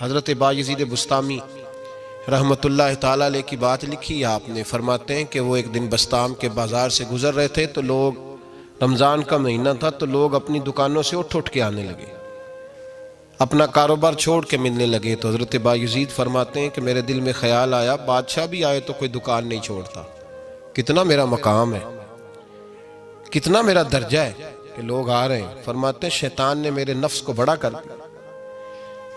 حضرت بایزید بسطامی رحمۃ اللہ تعالیٰ علیہ کی بات لکھی آپ نے، فرماتے ہیں کہ وہ ایک دن بسطام کے بازار سے گزر رہے تھے تو لوگ، رمضان کا مہینہ تھا تو لوگ اپنی دکانوں سے اٹھ کے آنے لگے، اپنا کاروبار چھوڑ کے ملنے لگے۔ تو حضرت بایزید فرماتے ہیں کہ میرے دل میں خیال آیا، بادشاہ بھی آئے تو کوئی دکان نہیں چھوڑتا، کتنا میرا مقام ہے، کتنا میرا درجہ ہے کہ لوگ آ رہے ہیں۔ فرماتے ہیں شیطان نے میرے نفس کو بڑا کر دیا،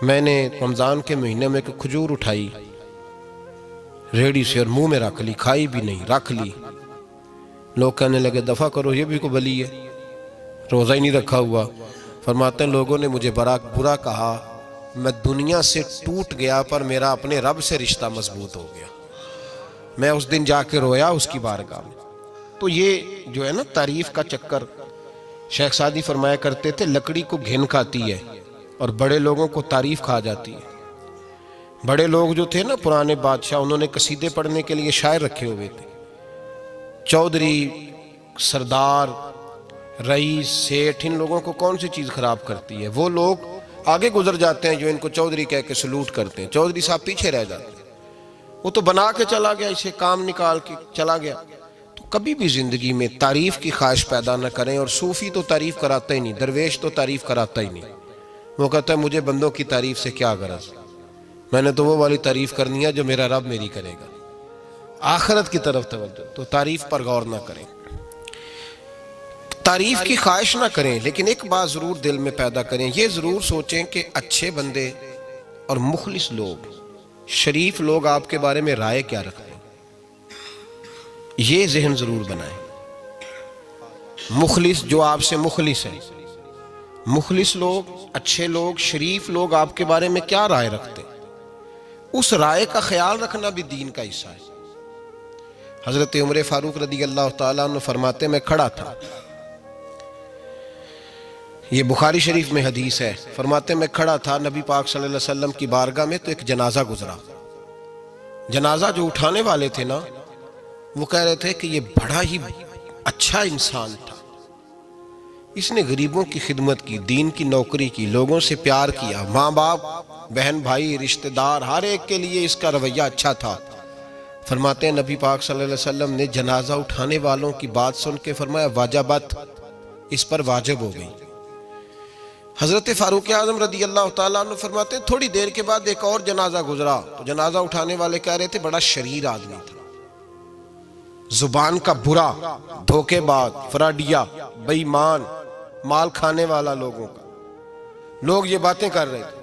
میں نے رمضان کے مہینے میں ایک کھجور اٹھائی ریڑھی سے اور منہ میں رکھ لی، کھائی بھی نہیں، رکھ لی۔ لوگ کہنے لگے دفع کرو، یہ بھی کو بلی ہے، روزہ ہی نہیں رکھا ہوا۔ فرماتے ہیں لوگوں نے مجھے برا کہا، میں دنیا سے ٹوٹ گیا پر میرا اپنے رب سے رشتہ مضبوط ہو گیا۔ میں اس دن جا کے رویا اس کی بارگاہ میں۔ تو یہ جو ہے نا تعریف کا چکر، شیخ سعدی فرمایا کرتے تھے لکڑی کو گھن کھاتی ہے اور بڑے لوگوں کو تعریف کھا جاتی ہے۔ بڑے لوگ جو تھے نا پرانے بادشاہ، انہوں نے قصیدے پڑھنے کے لیے شاعر رکھے ہوئے تھے، چودھری، سردار، رئیس، سیٹھ، ان لوگوں کو کون سی چیز خراب کرتی ہے؟ وہ لوگ آگے گزر جاتے ہیں جو ان کو چودھری کہہ کے سلوٹ کرتے ہیں، چودھری صاحب پیچھے رہ جاتے ہیں، وہ تو بنا کے چلا گیا، اسے کام نکال کے چلا گیا۔ تو کبھی بھی زندگی میں تعریف کی خواہش پیدا نہ کریں، اور صوفی تو تعریف کراتا ہی نہیں، درویش تو تعریف کراتا ہی نہیں، وہ کہتا ہے مجھے بندوں کی تعریف سے کیا غرض، میں نے تو وہ والی تعریف کرنی ہے جو میرا رب میری کرے گا۔ آخرت کی طرف توجہ، تو تعریف پر غور نہ کریں، تعریف کی خواہش نہ کریں، لیکن ایک بات ضرور دل میں پیدا کریں، یہ ضرور سوچیں کہ اچھے بندے اور مخلص لوگ، شریف لوگ آپ کے بارے میں رائے کیا رکھتے ہیں، یہ ذہن ضرور بنائیں۔ مخلص جو آپ سے مخلص ہے، مخلص لوگ، اچھے لوگ، شریف لوگ آپ کے بارے میں کیا رائے رکھتے ہیں، اس رائے کا خیال رکھنا بھی دین کا حصہ ہے۔ حضرت عمر فاروق رضی اللہ تعالیٰ عنہ فرماتے میں کھڑا تھا، یہ بخاری شریف میں حدیث ہے، فرماتے میں کھڑا تھا نبی پاک صلی اللہ علیہ وسلم کی بارگاہ میں تو ایک جنازہ گزرا۔ جنازہ جو اٹھانے والے تھے نا، وہ کہہ رہے تھے کہ یہ بڑا ہی اچھا انسان تھا، اس نے غریبوں کی خدمت کی، دین کی نوکری کی، لوگوں سے پیار کیا، ماں باپ، بہن بھائی، رشتہ دار، ہر ایک کے لیے اس کا رویہ اچھا تھا۔ فرماتے ہیں نبی پاک صلی اللہ علیہ وسلم نے جنازہ اٹھانے والوں کی بات سن کے فرمایا واجبت، اس پر واجب ہو گئی۔ حضرت فاروق اعظم رضی اللہ تعالیٰ عنہ فرماتے ہیں تھوڑی دیر کے بعد ایک اور جنازہ گزرا، تو جنازہ اٹھانے والے کہہ رہے تھے بڑا شریر آدمی تھا، زبان کا برا، دھوکے باز، فراڈیا، بے ایمان، مال کھانے والا لوگوں کا، لوگ یہ باتیں کر رہے تھے۔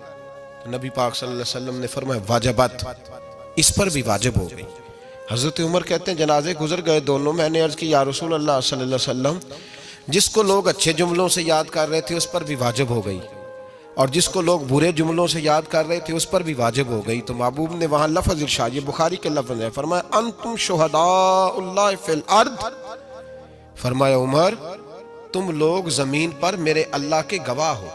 تو نبی پاک صلی اللہ علیہ وسلم نے فرمایا واجبت، اس پر بھی واجب ہو گئی۔ حضرت عمر کہتے ہیں جنازے گزر گئے دونوں، میں نے عرض کی یا رسول اللہ صلی اللہ علیہ وسلم، جس کو لوگ اچھے جملوں سے یاد کر رہے تھے اس پر بھی واجب ہو گئی، اور جس کو لوگ برے جملوں سے یاد کر رہے تھے اس پر بھی واجب ہو گئی۔ تو محبوب نے وہاں لفظ ارشاد، یہ بخاری کے لفظ ہے، فرمایا انتم شہداء اللہ فی الارض، فرمایا عمر تم لوگ زمین پر میرے اللہ کے گواہ ہو،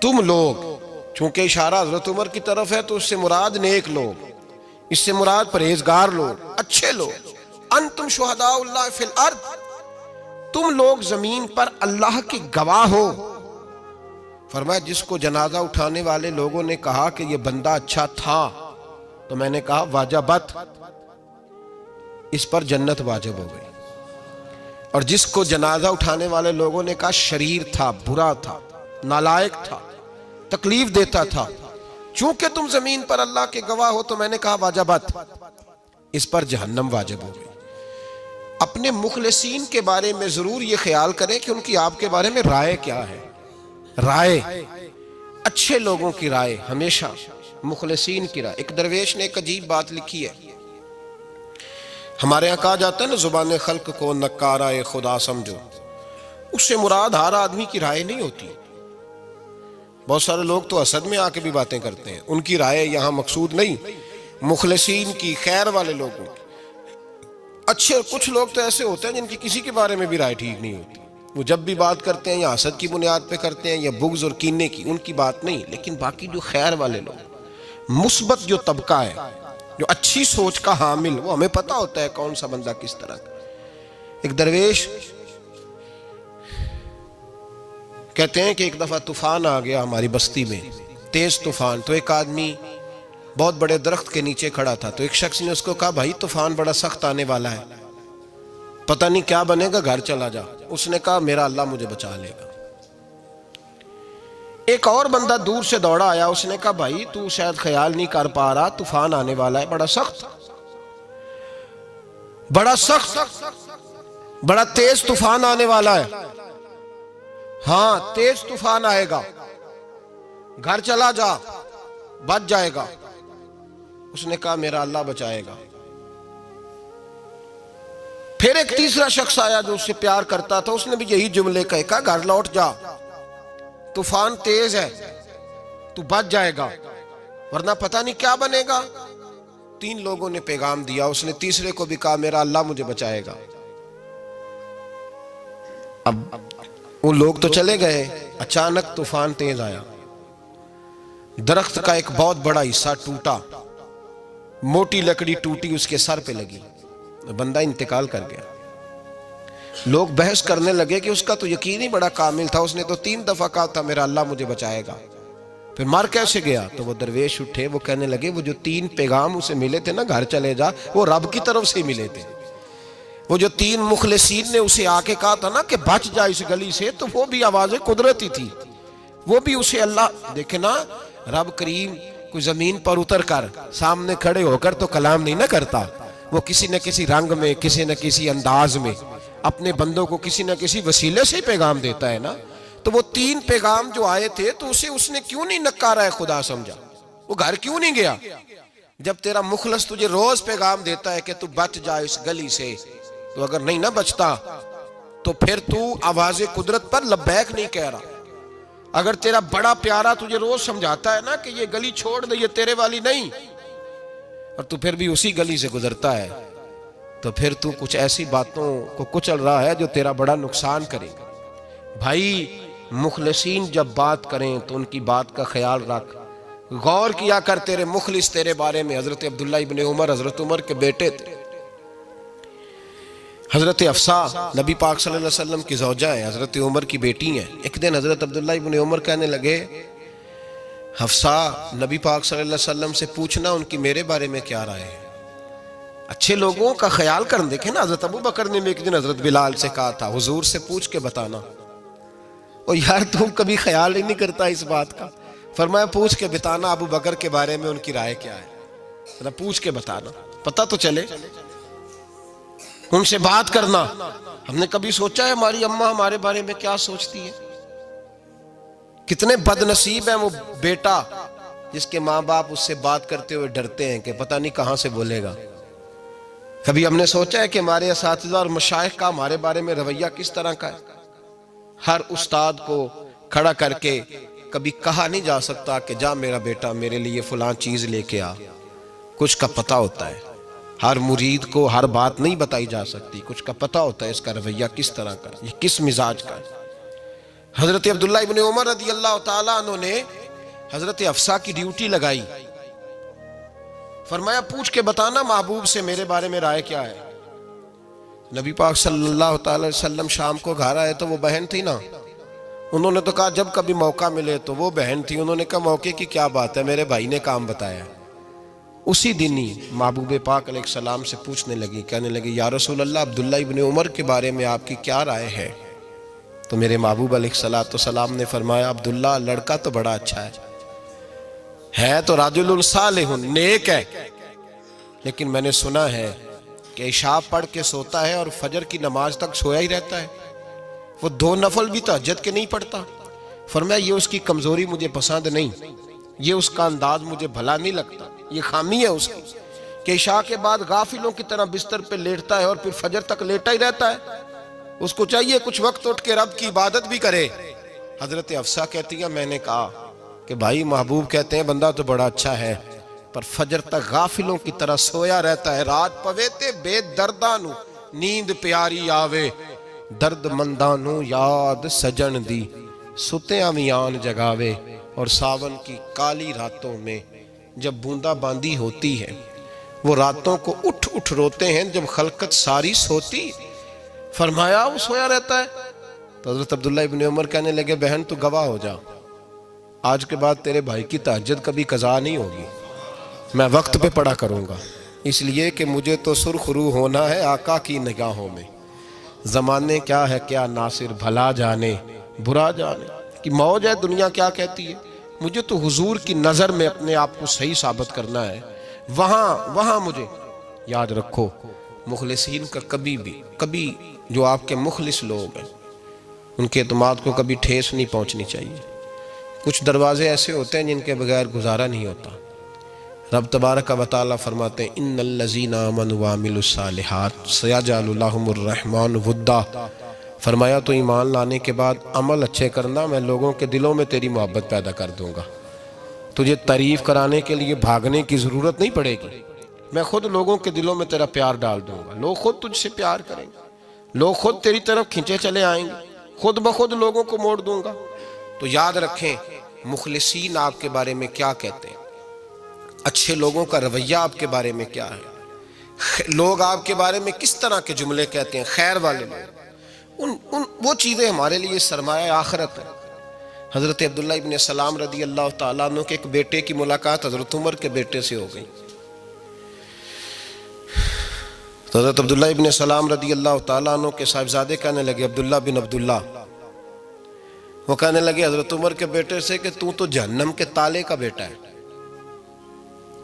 تم لوگ، چونکہ اشارہ حضرت عمر کی طرف ہے تو اس سے مراد نیک لوگ، اس سے مراد پرہیزگار لوگ، اچھے لوگ۔ انتم شہداء اللہ فی الارض، تم لوگ زمین پر اللہ کے گواہ ہو۔ فرمایا جس کو جنازہ اٹھانے والے لوگوں نے کہا کہ یہ بندہ اچھا تھا، تو میں نے کہا واجبت، اس پر جنت واجب ہو گئی، اور جس کو جنازہ اٹھانے والے لوگوں نے کہا شریر تھا، برا تھا، نالائق تھا، تکلیف دیتا تھا، چونکہ تم زمین پر اللہ کے گواہ ہو، تو میں نے کہا واجبت، اس پر جہنم واجب ہو گئی۔ اپنے مخلصین کے بارے میں ضرور یہ خیال کریں کہ ان کی آپ کے بارے میں رائے کیا ہے، رائے، اچھے لوگوں کی رائے، ہمیشہ مخلصین کی رائے۔ ایک درویش نے ایک عجیب بات لکھی ہے، ہمارے یہاں کہا جاتا ہے نا زبان خلق کو نکارہ خدا سمجھو، اس سے مراد ہر آدمی کی رائے نہیں ہوتی، بہت سارے لوگ تو حسد میں آ کے بھی باتیں کرتے ہیں، ان کی رائے یہاں مقصود نہیں، مخلصین کی، خیر والے لوگوں کی۔ اچھے کچھ لوگ تو ایسے ہوتے ہیں جن کی کسی کے بارے میں بھی رائے ٹھیک نہیں ہوتی، وہ جب بھی بات کرتے ہیں یا حسد کی بنیاد پہ کرتے ہیں یا بغض اور کینے کی، ان کی بات نہیں، لیکن باقی جو خیر والے لوگ، مثبت جو طبقہ ہے، جو اچھی سوچ کا حامل، وہ ہمیں پتہ ہوتا ہے کون سا بندہ کس طرح کا۔ ایک درویش کہتے ہیں کہ ایک دفعہ طوفان آ گیا ہماری بستی میں، تیز طوفان. تو ایک آدمی بہت بڑے درخت کے نیچے کھڑا تھا, تو ایک شخص نے اس کو کہا بھائی طوفان بڑا سخت آنے والا ہے, پتہ نہیں کیا بنے گا, گھر چلا جا. اس نے کہا میرا اللہ مجھے بچا لے گا. ایک اور بندہ دور سے دوڑا آیا, اس نے کہا بھائی تو شاید خیال نہیں کر پا رہا, طوفان آنے والا ہے بڑا سخت, بڑا تیز طوفان آنے والا ہے. ہاں تیز طوفان آئے گا, گھر چلا جا, بچ جائے گا. اس نے کہا میرا اللہ بچائے گا. پھر ایک تیسرا شخص آیا جو اس سے پیار کرتا تھا, اس نے بھی یہی جملے کہا گھر لوٹ جا, طوفان تیز ہے, تو بچ جائے گا ورنہ پتہ نہیں کیا بنے گا. 3 لوگوں نے پیغام دیا, اس نے تیسرے کو بھی کہا میرا اللہ مجھے بچائے گا. اب وہ لوگ تو چلے گئے, اچانک طوفان تیز آیا, درخت کا ایک بہت بڑا حصہ ٹوٹا, موٹی لکڑی ٹوٹی اس کے سر پہ لگی, بندہ انتقال کر گیا. لوگ بحث کرنے لگے کہ اس کا تو یقین ہی بڑا کامل تھا, اس نے تو 3 دفعہ کہا تھا میرا اللہ مجھے بچائے گا, پھر مر کیسے گیا؟ تو وہ درویش اٹھے, وہ کہنے لگے وہ جو 3 پیغام اسے ملے تھے نا گھر چلے جا, وہ رب کی طرف سے ملے تھے. وہ جو 3 مخلصین نے اسے آ کے کہا تھا نا کہ بچ جا اس گلی سے, تو وہ بھی آوازیں قدرتی تھی, وہ بھی اسے اللہ دیکھے نا. رب کریم کوئی زمین پر اتر کر سامنے کھڑے ہو کر تو کلام نہیں نہ کرتا, وہ کسی نہ کسی رنگ میں, کسی نہ کسی انداز میں اپنے بندوں کو کسی نہ کسی وسیلے سے پیغام دیتا ہے نا. تو وہ 3 پیغام جو آئے تھے تو اسے اس نے کیوں نہیں نکارا ہے خدا سمجھا, وہ گھر کیوں نہیں گیا؟ جب تیرا مخلص تجھے روز پیغام دیتا ہے کہ تو بچ جا اس گلی سے, تو اگر نہیں نہ بچتا تو پھر تو آواز قدرت پر لبیک نہیں کہہ رہا. اگر تیرا بڑا پیارا تجھے روز سمجھاتا ہے نا کہ یہ گلی چھوڑ دے, یہ تیرے والی نہیں, اور تو پھر بھی اسی گلی سے گزرتا ہے, تو پھر تو کچھ ایسی باتوں کو کچل رہا ہے جو تیرا بڑا نقصان کرے گا. بھائی مخلصین جب بات کریں تو ان کی بات کا خیال رکھ, غور کیا کر. تیرے مخلص تیرے بارے میں حضرت عبداللہ ابن عمر, حضرت عمر کے بیٹے تھے. حضرت حفصہ نبی پاک صلی اللہ علیہ وسلم کی زوجہ ہے, حضرت عمر کی بیٹی ہیں. ایک دن حضرت عبداللہ ابن عمر کہنے لگے حفصہ نبی پاک صلی اللہ علیہ وسلم سے پوچھنا ان کی میرے بارے میں کیا رائے ہے. اچھے لوگوں کا خیال کرنے دیکھیں نا, حضرت ابو بکر نے بھی ایک دن حضرت بلال سے کہا تھا حضور سے پوچھ کے بتانا. اور یار تم کبھی خیال ہی نہیں کرتا اس بات کا. فرمایا پوچھ کے بتانا ابو بکر کے بارے میں ان کی رائے کیا ہے, پوچھ کے بتانا, پتہ تو چلے. ان سے بات کرنا. ہم نے کبھی سوچا ہے ہماری اماں ہمارے بارے میں کیا سوچتی ہے؟ کتنے بد نصیب ہیں وہ بیٹا جس کے ماں باپ اس سے بات کرتے ہوئے ڈرتے ہیں کہ پتہ نہیں کہاں سے بولے گا. کبھی ہم نے سوچا ہے کہ ہمارے اساتذہ اور مشائخ کا ہمارے بارے میں رویہ کس طرح کا ہے؟ ہر استاد کو کھڑا کر کے کبھی کہا نہیں جا سکتا کہ جا میرا بیٹا میرے لیے فلاں چیز لے کے آ. کچھ کا پتہ ہوتا ہے. ہر مرید کو ہر بات نہیں بتائی جا سکتی, کچھ کا پتہ ہوتا ہے اس کا رویہ کس طرح کا, یہ کس مزاج کا ہے. حضرت عبداللہ ابن عمر رضی اللہ تعالیٰ عنہ نے حضرت حفصہ کی ڈیوٹی لگائی. فرمایا پوچھ کے بتانا محبوب سے میرے بارے میں رائے کیا ہے. نبی پاک صلی اللہ تعالی وسلم شام کو گھر آئے تو وہ بہن تھی نا, انہوں نے تو کہا جب کبھی موقع ملے تو وہ بہن تھی. انہوں نے کہا موقع کی کیا بات ہے, میرے بھائی نے کام بتایا. اسی دن ہی محبوب پاک علیہ السلام سے پوچھنے لگی, کہنے لگی یا رسول اللہ عبداللہ ابن عمر کے بارے میں آپ کی کیا رائے ہے؟ تو میرے محبوب علیہ السلام نے فرمایا عبداللہ لڑکا تو بڑا اچھا ہے تو رجل صالح, نیک ہے, لیکن میں نے سنا ہے کہ عشاء پڑھ کے سوتا ہے اور فجر کی نماز تک سویا ہی رہتا ہے, وہ 2 نفل بھی تہجد کے نہیں پڑھتا. فرمایا یہ اس کی کمزوری مجھے پسند نہیں, یہ اس کا انداز مجھے بھلا نہیں لگتا, یہ خامی ہے اس کی کہ عشاء کے بعد غافلوں کی طرح بستر پہ لیٹتا ہے اور پھر فجر تک لیٹا ہی رہتا ہے. اس کو چاہیے کچھ وقت اٹھ کے رب کی عبادت بھی کرے. حضرت حفصہ کہتی ہے میں نے کہا کہ بھائی محبوب کہتے ہیں بندہ تو بڑا اچھا ہے پر فجر تک غافلوں کی طرح سویا رہتا ہے. رات پویتے بے دردانو نیند پیاری آوے, درد مندانو یاد سجن دی ستیاں میان جگاوے. اور ساون کی کالی راتوں میں جب بوندا باندی ہوتی ہے وہ راتوں کو اٹھ اٹھ روتے ہیں جب خلقت ساری سوتی. فرمایا وہ سویا رہتا ہے. تو حضرت عبداللہ ابن عمر کہنے لگے بہن تو گواہ ہو جا, آج کے بعد تیرے بھائی کی تہجد کبھی قضا نہیں ہوگی، میں وقت پہ پڑھا کروں گا، اس لیے کہ مجھے تو سرخ رو ہونا ہے آقا کی نگاہوں میں۔ زمانے کیا ہے کیا ناصر، بھلا جانے برا جانے کہ موج ہے دنیا کیا کہتی ہے، مجھے تو حضور کی نظر میں اپنے آپ کو صحیح ثابت کرنا ہے۔ وہاں مجھے یاد رکھو، مخلصین کا کبھی جو آپ کے مخلص لوگ ہیں ان کے اعتماد کو کبھی ٹھیس نہیں پہنچنی چاہیے۔ کچھ دروازے ایسے ہوتے ہیں جن کے بغیر گزارا نہیں ہوتا۔ رب تبارک و تعالیٰ فرماتے ہیں ان الذین آمنوا وعملوا الصالحات سیجعل لهم الرحمن ودا، فرمایا تو ایمان لانے کے بعد عمل اچھے کرنا، میں لوگوں کے دلوں میں تیری محبت پیدا کر دوں گا۔ تجھے تعریف کرانے کے لیے بھاگنے کی ضرورت نہیں پڑے گی، میں خود لوگوں کے دلوں میں تیرا پیار ڈال دوں گا، لوگ خود تجھ سے پیار کریں گے، لوگ خود تیری طرف کھنچے چلے آئیں گے، خود بخود لوگوں کو موڑ دوں گا۔ تو یاد رکھیں مخلصین آپ کے بارے میں کیا کہتے ہیں، اچھے لوگوں کا رویہ آپ کے بارے میں کیا ہے، لوگ آپ کے بارے میں کس طرح کے جملے کہتے ہیں، خیر والے لوگ، وہ چیزیں ہمارے لیے سرمایہ آخرت ہے۔ حضرت عبداللہ ابن سلام رضی اللہ تعالیٰ عنہ کے ایک بیٹے کی ملاقات حضرت عمر کے بیٹے سے ہو گئی۔ تو حضرت عبداللہ ابن سلام رضی اللہ تعالیٰ عنہ کے صاحبزادے کہنے لگے عبداللہ بن عبداللہ، وہ کہنے لگے حضرت عمر کے بیٹے سے کہ تو جہنم کے تالے کا بیٹا ہے،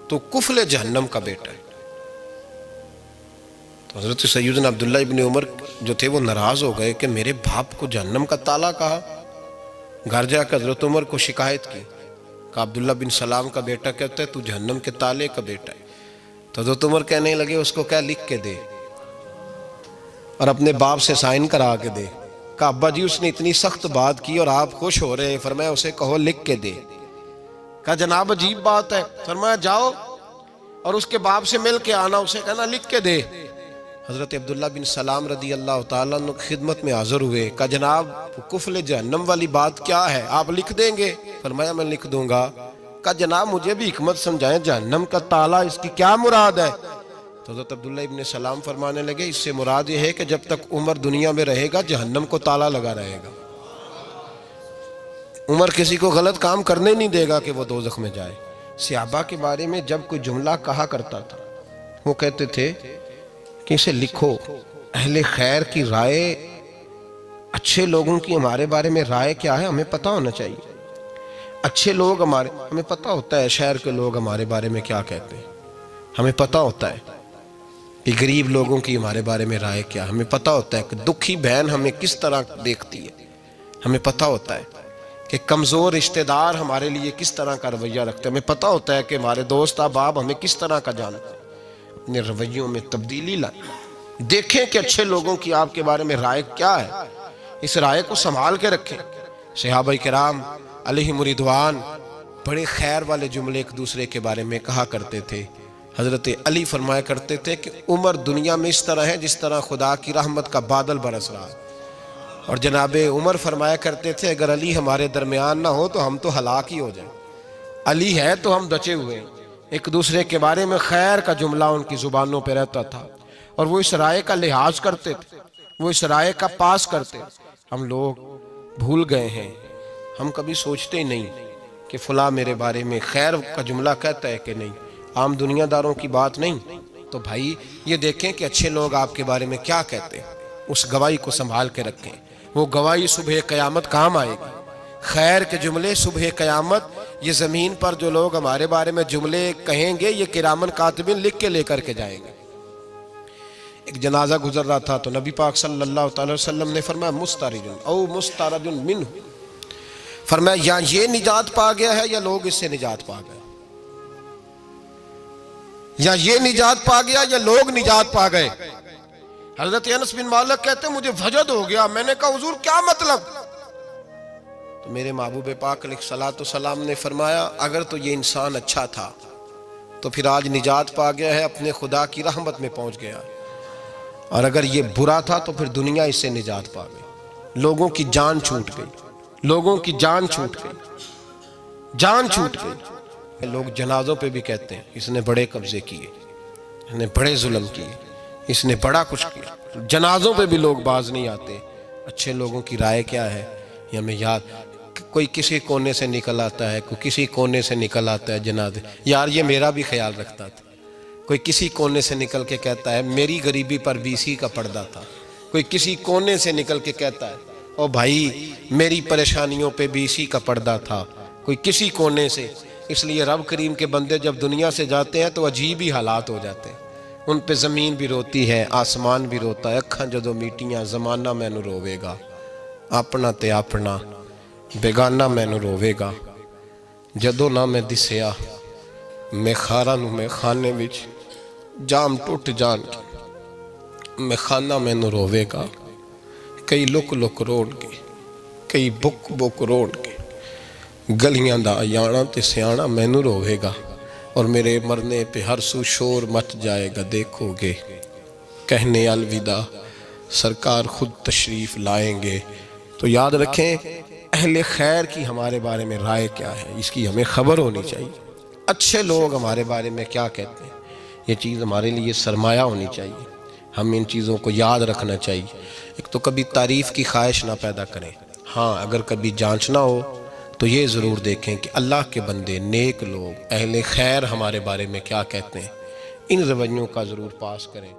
تو کفل جہنم کا بیٹا ہے۔ تو حضرت سیدنا عبداللہ ابن عمر جو تھے وہ ناراض ہو گئے کہ میرے باپ کو جہنم کا تالا کہا۔ گھر جا کر حضرت عمر کو شکایت کی، کہ عبداللہ بن سلام کا بیٹا کہتا ہے تو جہنم کے تالے کا بیٹا ہے۔ تو حضرت عمر کہنے لگے اس کو کیا لکھ کے دے اور اپنے باپ سے سائن کرا کے دے۔ کہا ابا جی اس نے اتنی سخت بات کی اور آپ خوش ہو رہے ہیں، فرمایا اسے کہو لکھ کے دے۔ کہا جناب عجیب بات ہے، فرمایا جاؤ اور اس کے باپ سے مل کے آنا، اسے کہنا لکھ کے دے۔ حضرت عبداللہ بن سلام رضی اللہ تعالیٰ عنہ خدمت میں حاضر ہوئے، کہا جناب کفل جہنم والی بات کیا ہے، آپ لکھ دیں گے؟ فرمایا میں لکھ دوں گا۔ کہا جناب مجھے بھی حکمت سمجھائیں، جہنم کا تالا اس کی کیا مراد ہے؟ تو حضرت عبداللہ ابن سلام فرمانے لگے اس سے مراد یہ ہے کہ جب تک عمر دنیا میں رہے گا جہنم کو تالا لگا رہے گا، عمر کسی کو غلط کام کرنے نہیں دے گا کہ وہ دوزخ میں جائے۔ صحابہ کے بارے میں جب کوئی جملہ کہا کرتا تھا وہ کہتے تھے کہ اسے لکھو، اہل خیر کی رائے، اچھے لوگوں کی ہمارے بارے میں رائے کیا ہے ہمیں پتہ ہونا چاہیے۔ اچھے لوگ ہمیں پتہ ہوتا ہے شہر کے لوگ ہمارے بارے میں کیا کہتے ہیں، ہمیں پتہ ہوتا ہے کہ غریب لوگوں کی ہمارے بارے میں رائے کیا، ہمیں پتہ ہوتا ہے کہ دکھی بہن ہمیں کس طرح دیکھتی ہے، ہمیں پتہ ہوتا ہے کہ کمزور رشتہ دار ہمارے لیے کس طرح کا رویہ رکھتے ہیں، ہمیں پتہ ہوتا ہے کہ ہمارے دوست احباب ہمیں کس طرح کا جانتے ہیں۔ اپنے رویوں میں تبدیلی لائیں، دیکھیں کہ اچھے لوگوں کی آپ کے بارے میں رائے کیا ہے، اس رائے کو سنبھال کے رکھیں۔ صحابہ کرام علیہم رضوان بڑے خیر والے جملے ایک دوسرے کے بارے میں کہا کرتے تھے۔ حضرت علی فرمایا کرتے تھے کہ عمر دنیا میں اس طرح ہے جس طرح خدا کی رحمت کا بادل برس رہا ہے، اور جناب عمر فرمایا کرتے تھے اگر علی ہمارے درمیان نہ ہو تو ہم تو ہلاک ہی ہو جائیں، علی ہے تو ہم بچے ہوئے ہیں۔ ایک دوسرے کے بارے میں خیر کا جملہ ان کی زبانوں پہ رہتا تھا، اور وہ اس رائے کا لحاظ کرتے تھے، وہ اس رائے کا پاس کرتے۔ ہم لوگ بھول گئے ہیں، ہم کبھی سوچتے ہی نہیں کہ فلاں میرے بارے میں خیر کا جملہ کہتا ہے کہ نہیں، عام دنیا داروں کی بات نہیں۔ تو بھائی یہ دیکھیں کہ اچھے لوگ آپ کے بارے میں کیا کہتے ہیں، اس گواہی کو سنبھال کے رکھیں، وہ گواہی صبح قیامت کام آئے گی۔ خیر کے جملے صبح قیامت، یہ زمین پر جو لوگ ہمارے بارے میں جملے کہیں گے یہ کرامن کاتبین لکھ کے لے کر کے جائیں گے۔ ایک جنازہ گزر رہا تھا تو نبی پاک صلی اللہ تعالی وسلم نے فرمایا مسترج او مسترج منہ، فرمایا یا یہ نجات پا گیا ہے یا لوگ اس سے نجات پا گئے، یا یہ نجات پا گیا یا لوگ نجات پا گئے۔ حضرت انس بن مالک کہتے ہیں مجھے وجد ہو گیا، میں نے کہا حضور کیا مطلب؟ تو میرے محبوب پاک علیہ الصلوۃ والسلام نے فرمایا اگر تو یہ انسان اچھا تھا تو پھر آج نجات پا گیا ہے، اپنے خدا کی رحمت میں پہنچ گیا، اور اگر یہ برا تھا تو پھر دنیا اس سے نجات پا گئی۔ لوگوں کی جان چھوٹ گئی، لوگوں کی جان چھوٹ گئی، جان چھوٹ گئی۔ لوگ جنازوں پہ بھی کہتے ہیں اس نے بڑے قبضے کیے، اس نے بڑے ظلم کیے، اس نے بڑا کچھ کیا۔ جنازوں پہ بھی لوگ باز نہیں آتے۔ اچھے لوگوں کی رائے کیا ہے یہ ہمیں یاد، کوئی کسی کونے سے نکل آتا ہے، کوئی کسی کونے سے نکل آتا ہے جنازے. یار یہ میرا بھی خیال رکھتا تھا. کوئی کسی کونے سے نکل کے کہتا ہے میری غریبی پر BC کا پردہ تھا. کوئی کسی کونے سے نکل کے کہتا ہے او بھائی میری پریشانیوں پہ BC کا پردہ تھا. کوئی کسی کونے سے. اس لیے رب کریم کے بندے جب دنیا سے جاتے ہیں تو عجیب ہی حالات ہو جاتے ہیں. ان پہ زمین بھی روتی ہے، آسمان بھی روتا ہے. اکھاں جدو میٹیاں زمانہ مینوں روے گا، اپنا تے اپنا بیگانہ مینوں روے گا. جدو نہ میں دسیا میں خاراں نوں میں خانے وچ جام ٹوٹ جان کے میں خانہ مینوں روے گا. کئی لک لک روڑ کے، کئی بک بک روڑ کے گلیاں دا یانا تے سیانا مینوں روے گا. اور میرے مرنے پہ ہر سو شور مچ جائے گا. دیکھو گے کہنے الوداع سرکار خود تشریف لائیں گے. تو یاد رکھیں اہل خیر کی ہمارے بارے میں رائے کیا ہے، اس کی ہمیں خبر ہونی چاہیے. اچھے لوگ ہمارے بارے میں کیا کہتے ہیں، یہ چیز ہمارے لیے سرمایہ ہونی چاہیے. ہم ان چیزوں کو یاد رکھنا چاہیے. ایک تو کبھی تعریف کی خواہش نہ پیدا کریں. ہاں اگر کبھی جانچنا ہو تو یہ ضرور دیکھیں کہ اللہ کے بندے، نیک لوگ، اہل خیر ہمارے بارے میں کیا کہتے ہیں. ان رویوں کا ضرور پاس کریں.